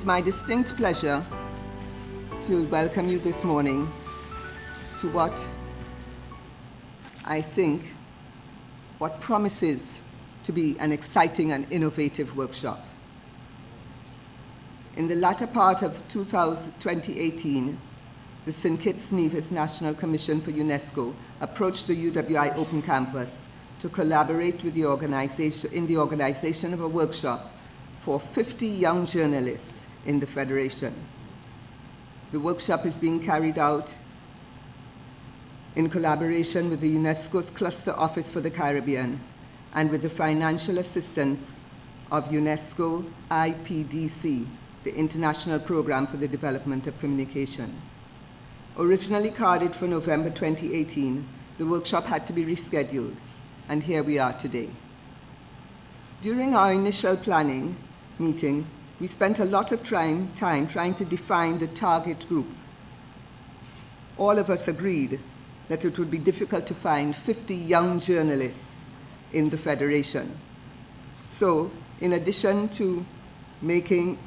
my distinct pleasure to welcome you this morning to what promises to be an exciting and innovative workshop. In the latter part of 2018, the St. Kitts Nevis National Commission for UNESCO approached the UWI Open Campus to collaborate with the organization of a workshop for 50 young journalists in the Federation. The workshop is being carried out in collaboration with the UNESCO's Cluster Office for the Caribbean and with the financial assistance of UNESCO IPDC, the International Program for the Development of Communication. Originally carded for November 2018, the workshop had to be rescheduled, and here we are today. During our initial planning meeting, we spent a lot of time trying to define the target group. All of us agreed that it would be difficult to find 50 young journalists in the Federation. So, in addition to inviting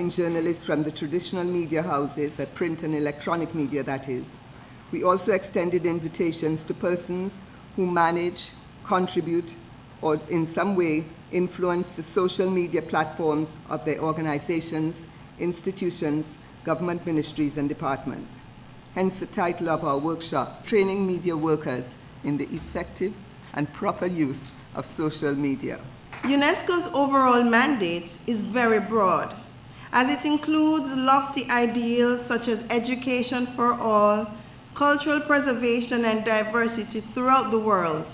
journalists from the traditional media houses, the print and electronic media that is, we also extended invitations to persons who manage, contribute, or in some way influence the social media platforms of their organizations, institutions, government ministries, and departments. Hence the title of our workshop, Training Media Workers in the Effective and Proper Use of Social Media. UNESCO's overall mandate is very broad, as it includes lofty ideals such as education for all, cultural preservation, and diversity throughout the world.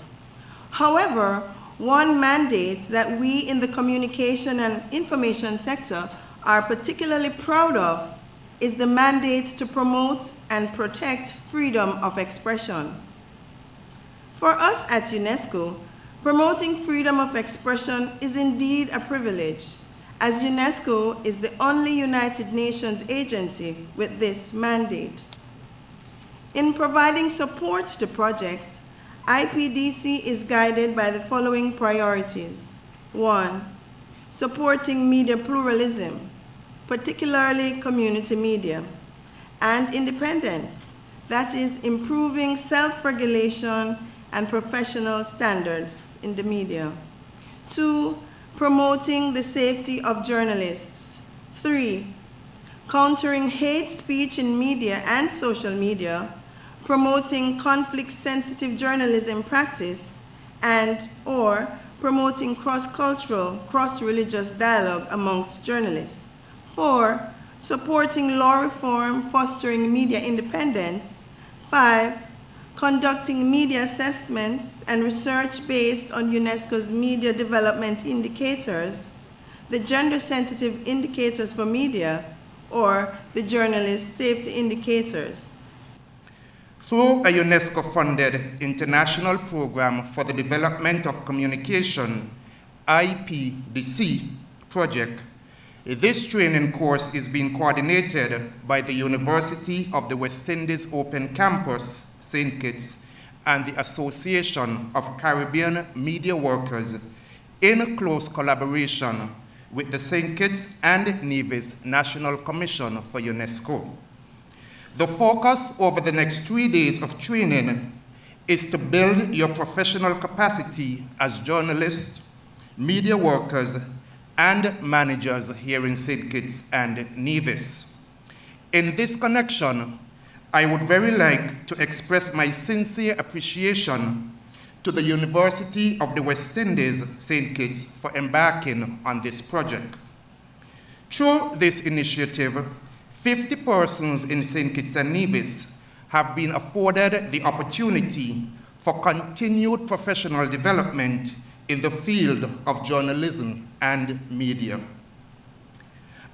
However, one mandate that we in the communication and information sector are particularly proud of is the mandate to promote and protect freedom of expression. For us at UNESCO, promoting freedom of expression is indeed a privilege, as UNESCO is the only United Nations agency with this mandate. In providing support to projects, IPDC is guided by the following priorities. 1, supporting media pluralism, particularly community media, and independence, that is, improving self-regulation and professional standards in the media. 2, promoting the safety of journalists. 3, countering hate speech in media and social media, promoting conflict-sensitive journalism practice, and/or promoting cross-cultural, cross-religious dialogue amongst journalists. 4, supporting law reform, fostering media independence. 5, conducting media assessments and research based on UNESCO's media development indicators, the gender-sensitive indicators for media, or the journalist safety indicators. Through a UNESCO-funded International Program for the Development of Communication, IPDC project, this training course is being coordinated by the University of the West Indies Open Campus, St. Kitts, and the Association of Caribbean Media Workers in close collaboration with the St. Kitts and Nevis National Commission for UNESCO. The focus over the next 3 days of training is to build your professional capacity as journalists, media workers, and managers here in St. Kitts and Nevis. In this connection, I would very like to express my sincere appreciation to the University of the West Indies, St. Kitts, for embarking on this project. Through this initiative, 50 persons in St. Kitts and Nevis have been afforded the opportunity for continued professional development in the field of journalism and media.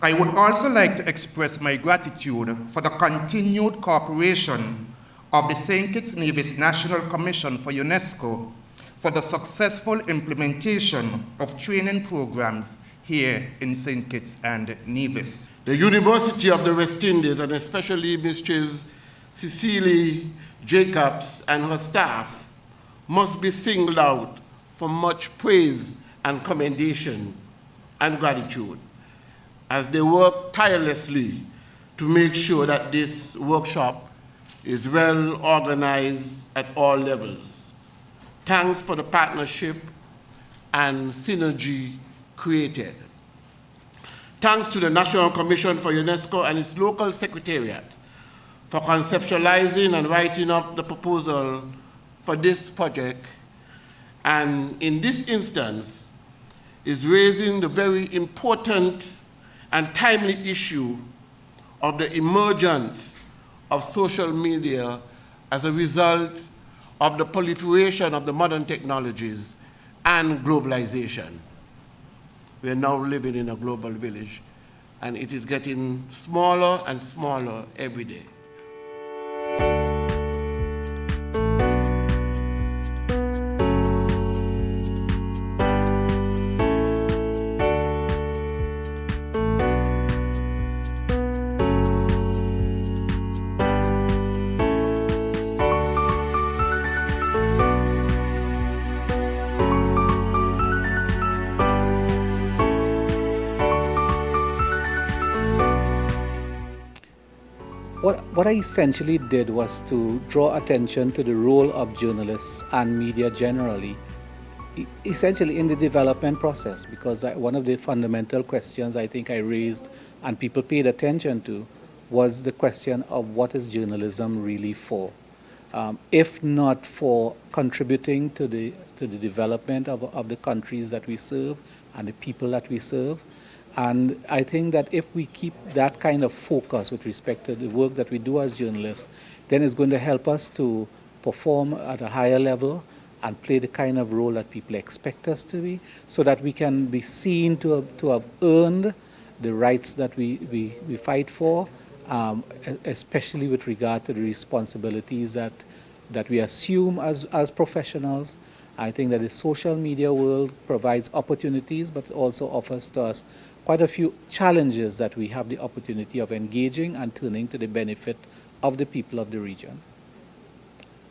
I would also like to express my gratitude for the continued cooperation of the St. Kitts Nevis National Commission for UNESCO for the successful implementation of training programs here in St. Kitts and Nevis. The University of the West Indies, and especially Mrs. Cecily Jacobs and her staff, must be singled out for much praise and commendation and gratitude. as they work tirelessly to make sure that this workshop is well organized at all levels. Thanks for the partnership and synergy created. Thanks to the National Commission for UNESCO and its local secretariat for conceptualizing and writing up the proposal for this project, and in this instance is raising the very important and timely issue of the emergence of social media as a result of the proliferation of the modern technologies and globalization. We are now living in a global village, and it is getting smaller and smaller every day. What I essentially did was to draw attention to the role of journalists and media generally, essentially in the development process, because one of the fundamental questions I think I raised and people paid attention to was the question of what is journalism really for? If not for contributing to the development of the countries that we serve and the people that we serve. And I think that if we keep that kind of focus with respect to the work that we do as journalists, then it's going to help us to perform at a higher level and play the kind of role that people expect us to be, so that we can be seen to have earned the rights that we fight for, especially with regard to the responsibilities that we assume as professionals. I think that the social media world provides opportunities, but also offers to us quite a few challenges that we have the opportunity of engaging and turning to the benefit of the people of the region.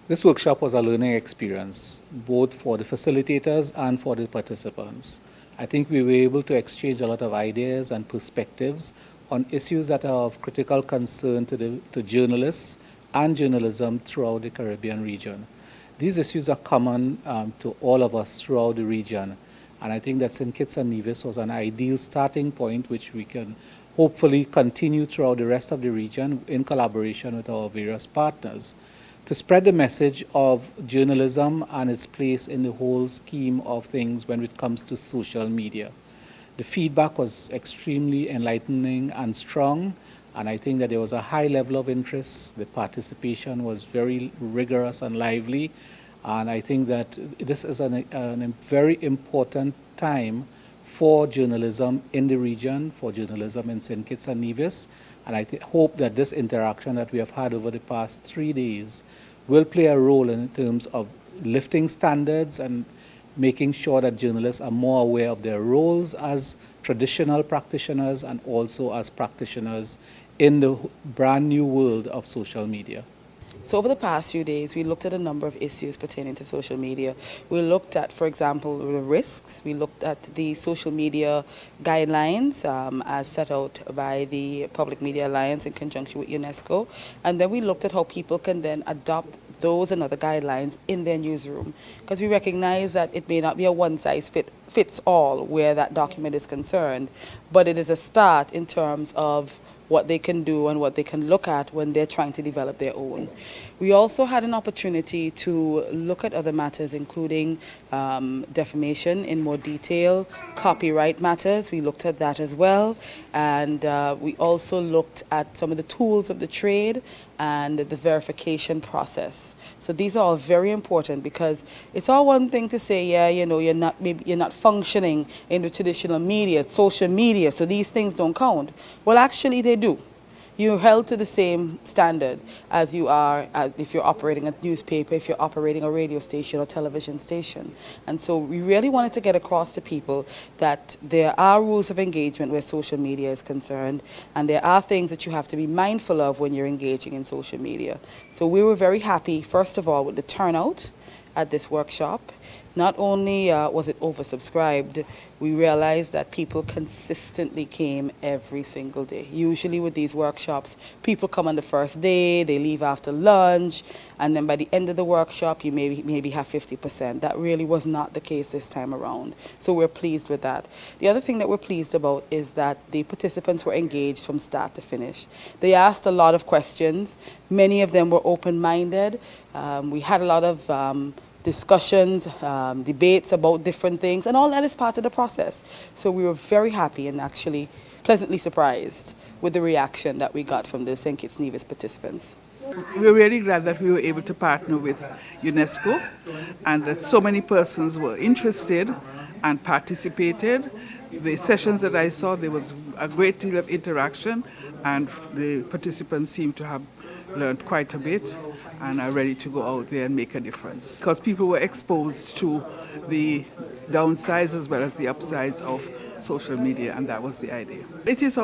This workshop was a learning experience, both for the facilitators and for the participants. I think we were able to exchange a lot of ideas and perspectives on issues that are of critical concern to journalists and journalism throughout the Caribbean region. These issues are common to all of us throughout the region. And I think that St. Kitts and Nevis was an ideal starting point, which we can hopefully continue throughout the rest of the region in collaboration with our various partners, to spread the message of journalism and its place in the whole scheme of things when it comes to social media. The feedback was extremely enlightening and strong, and I think that there was a high level of interest. The participation was very rigorous and lively. And I think that this is a very important time for journalism in the region, for journalism in St. Kitts and Nevis. And I hope that this interaction that we have had over the past 3 days will play a role in terms of lifting standards and making sure that journalists are more aware of their roles as traditional practitioners and also as practitioners in the brand new world of social media. So over the past few days, we looked at a number of issues pertaining to social media. We looked at, for example, the risks. We looked at the social media guidelines as set out by the Public Media Alliance in conjunction with Unesco. And then we looked at how people can then adopt those and other guidelines in their newsroom. Because we recognize that it may not be a one-size-fits-all where that document is concerned, but it is a start in terms of what they can do and what they can look at when they're trying to develop their own. We also had an opportunity to look at other matters, including defamation in more detail, copyright matters. We looked at that as well. And we also looked at some of the tools of the trade and the verification process. So these are all very important, because it's all one thing to say, yeah, you know, you're not functioning in the traditional media, it's social media, so these things don't count. Well, actually they do. You're held to the same standard as you are if you're operating a newspaper, if you're operating a radio station or television station. And so we really wanted to get across to people that there are rules of engagement where social media is concerned, and there are things that you have to be mindful of when you're engaging in social media. So we were very happy, first of all, with the turnout at this workshop. Not only was it oversubscribed, we realized that people consistently came every single day. Usually with these workshops, people come on the first day, they leave after lunch, and then by the end of the workshop, you maybe have 50%. That really was not the case this time around. So we're pleased with that. The other thing that we're pleased about is that the participants were engaged from start to finish. They asked a lot of questions. Many of them were open-minded. We had a lot of discussions, debates about different things, and all that is part of the process. So we were very happy and actually pleasantly surprised with the reaction that we got from the St. Kitts Nevis participants. We're really glad that we were able to partner with UNESCO and that so many persons were interested and participated. The sessions that I saw, there was a great deal of interaction and the participants seemed to have learned quite a bit and are ready to go out there and make a difference. Because people were exposed to the downsides as well as the upsides of social media, and that was the idea. It is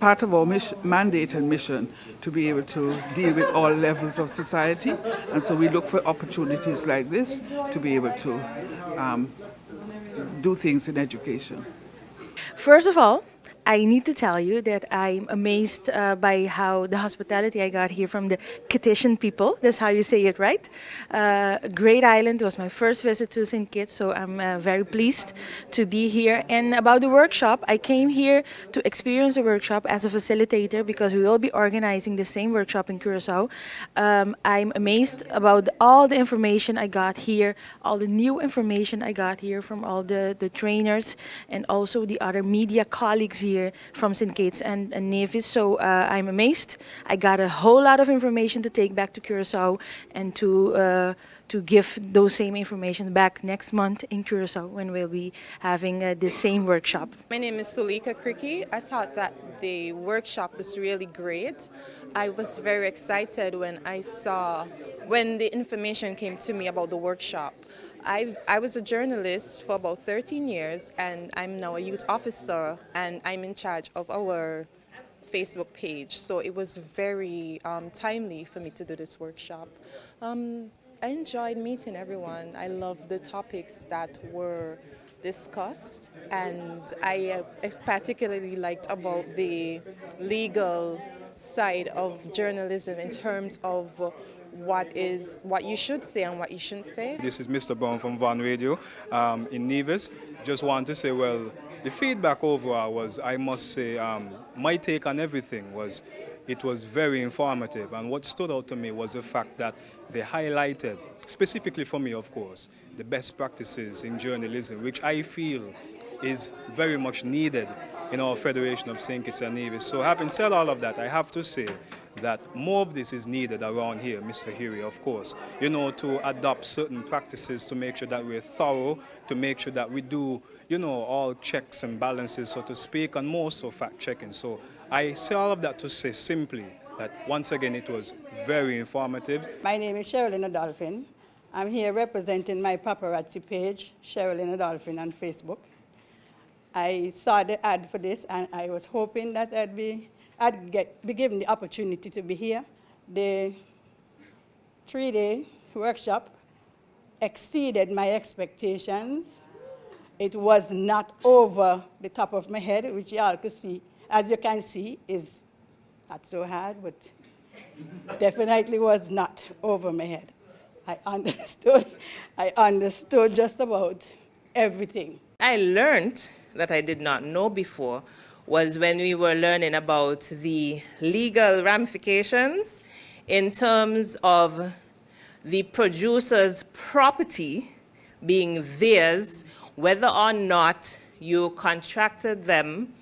part of our mandate and mission to be able to deal with all levels of society, and so we look for opportunities like this to be able to do things in education. First of all, I need to tell you that I'm amazed by how the hospitality I got here from the Kittitian people. That's how you say it, right? Great Island was my first visit to St. Kitts, so I'm very pleased to be here. And about the workshop, I came here to experience the workshop as a facilitator because we will be organizing the same workshop in Curacao. I'm amazed about all the information I got here, all the new information I got here from all the trainers and also the other media colleagues here from St. Kitts and Nevis, so I'm amazed. I got a whole lot of information to take back to Curacao and to give those same information back next month in Curacao when we'll be having the same workshop. My name is Sulika Kriki. I thought that the workshop was really great. I was very excited when the information came to me about the workshop. I was a journalist for about 13 years and I'm now a youth officer and I'm in charge of our Facebook page. So it was very timely for me to do this workshop. I enjoyed meeting everyone. I loved the topics that were discussed and I particularly liked about the legal side of journalism in terms of what you should say and what you shouldn't say. This is Mr. Brown from Van Radio in Nevis. Just want to say, well, the feedback overall was, I must say, my take on everything was, it was very informative. And what stood out to me was the fact that they highlighted, specifically for me, of course, the best practices in journalism, which I feel is very much needed in our Federation of St. Kitts and Nevis. So having said all of that, I have to say that more of this is needed around here, Mr. Huey, of course, to adopt certain practices to make sure that we're thorough, to make sure that we do, all checks and balances, so to speak, and more so fact-checking. So I say all of that to say simply that, once again, it was very informative. My name is Sherilyn Adolphin. I'm here representing my paparazzi page, Sherilyn Adolphin, on Facebook. I saw the ad for this, and I was hoping that I'd be given the opportunity to be here. The 3-day workshop exceeded my expectations. It was not over the top of my head, which you all can see, as you can see, is not so hard, but definitely was not over my head. I understood just about everything. I learned that I did not know before was when we were learning about the legal ramifications in terms of the producer's property being theirs, whether or not you contracted them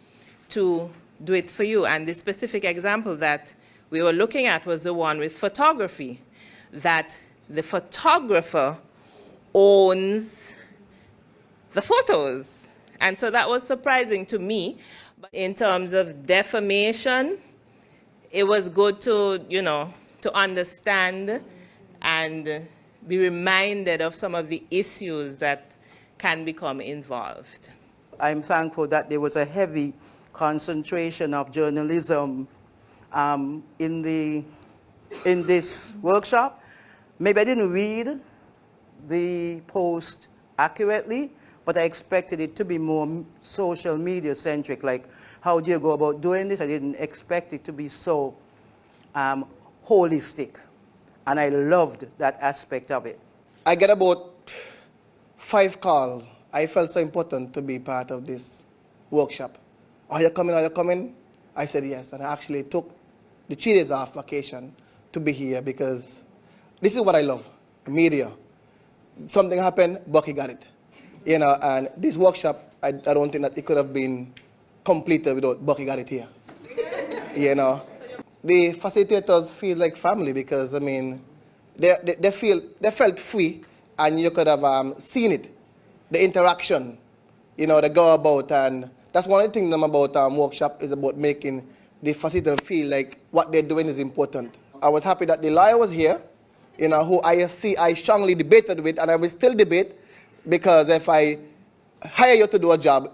to do it for you. And the specific example that we were looking at was the one with photography, that the photographer owns the photos. And so that was surprising to me. But in terms of defamation, it was good to, to understand and be reminded of some of the issues that can become involved. I'm thankful that there was a heavy concentration of journalism in this workshop. Maybe I didn't read the post accurately, but I expected it to be more social media centric, like how do you go about doing this? I didn't expect it to be so holistic, and I loved that aspect of it. I get about 5 calls. I felt so important to be part of this workshop. Are you coming? Are you coming? I said yes, and I actually took the 3 days off vacation to be here because this is what I love, media. Something happened, Bucky got it. You know, and this workshop, I don't think that it could have been completed without Bucky got it here. You know, the facilitators feel like family because, I mean, they felt free, and you could have seen it, the interaction, you know, they go about, and that's one of the things about workshop is about making the facilitator feel like what they're doing is important. I was happy that the lawyer was here, you know, who I strongly debated with, and I will still debate, because if I hire you to do a job,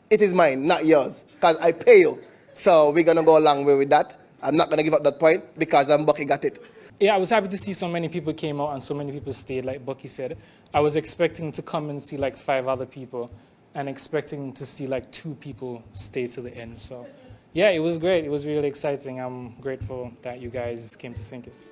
it is mine, not yours, because I pay you. So we're going to go a long way with that. I'm not going to give up that point because Bucky got it. Yeah, I was happy to see so many people came out and so many people stayed, like Bucky said. I was expecting to come and see like 5 other people and expecting to see like 2 people stay to the end. So yeah, it was great. It was really exciting. I'm grateful that you guys came to St. Kitts.